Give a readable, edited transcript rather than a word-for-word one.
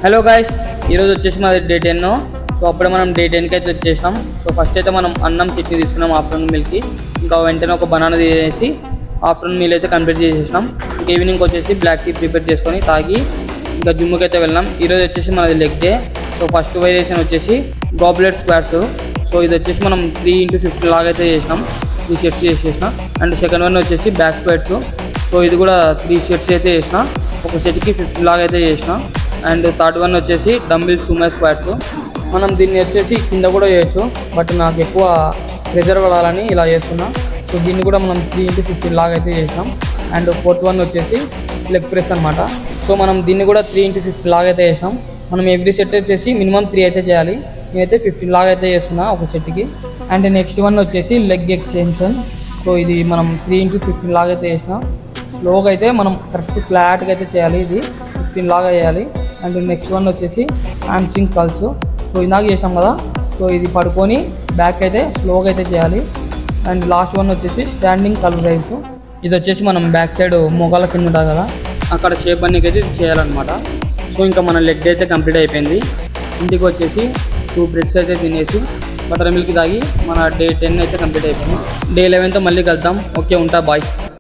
Hello guys, ఈరోజు వచ్చేసి మాది డే 10. సో అప్పుడే మనం డే 10కి అయితే వచ్చేసినాం. సో ఫస్ట్ అయితే మనం అన్నం చట్నీ తీసుకున్నాం ఆఫ్టర్నూన్ మీల్కి. ఇంకా వెంటనే ఒక బనానా తీసేసి ఆఫ్టర్నూన్ మీల్ అయితే కంప్లీట్ చేసేసినాం. ఇంకా ఈవినింగ్ వచ్చేసి బ్లాక్ టీ ప్రిపేర్ చేసుకొని తాగి ఇంకా జిమ్కి అయితే వెళ్ళాం. ఈరోజు వచ్చేసి మనది leg day. So first variation వచ్చేసి గాబ్లెట్ స్క్వాట్స్. సో ఇది వచ్చేసి మనం 3x15 లాగా అయితే చేసినాం, 3 సెట్స్ చేసేసిన. అండ్ సెకండ్ వన్ వచ్చేసి బ్యాక్ స్క్వాట్స్. సో ఇది కూడా 3 సెట్స్ అయితే చేసిన, ఒక సెట్కి 15 లాగా అయితే చేసిన. అండ్ థర్డ్ వన్ వచ్చేసి డంబిల్ సుమో స్క్వాట్స్. మనం దీన్ని వచ్చేసి కింద కూడా చేయొచ్చు, బట్ నాకు ఎక్కువ ప్రెజర్ పడాలని ఇలా చేస్తున్నా. సో దీన్ని కూడా మనం 3x15 లాగా అయితే చేసినాం. అండ్ ఫోర్త్ వన్ వచ్చేసి లెగ్ ప్రెస్ అనమాట. సో మనం దీన్ని కూడా 3x15 లాగా అయితే చేసినాం. మనం ఎవ్రీ సెట్ వచ్చేసి మినిమం 3 అయితే చేయాలి. నేనైతే 15 లాగా అయితే చేస్తున్నా ఒక సెట్కి. అండ్ నెక్స్ట్ వన్ వచ్చేసి లెగ్ ఎక్స్టెన్షన్. సో ఇది మనం 3x15 లాగా అయితే చేసినాం. స్లోగా అయితే మనం కరెక్ట్ ఫ్లాట్గా అయితే చేయాలి, ఇది 15 లాగా చేయాలి. అండ్ నెక్స్ట్ వన్ వచ్చేసి హ్యామ్స్ట్రింగ్ కల్స్. సో ఇందాక చేసాం కదా, సో ఇది పడుకొని బ్యాక్ అయితే స్లోగా అయితే చేయాలి. అండ్ లాస్ట్ వన్ వచ్చేసి స్టాండింగ్ కల్వ్ రైజ్. ఇది వచ్చేసి మనం బ్యాక్ సైడ్ మోకాల కింద ఉంటుంది కదా, అక్కడ షేప్ అన్నికి అయితే చేయాలన్నమాట. సో ఇంకా మన లెగ్ అయితే కంప్లీట్ అయిపోయింది. ఇంటికి వచ్చేసి 2 బ్రెడ్స్ అయితే తినేసి బటర్ మిల్క్ తాగి మన డే 10 అయితే కంప్లీట్ అయిపోయింది. డే 11తో మళ్ళీ కలుద్దాం. ఓకే, ఉంటా, బాయ్.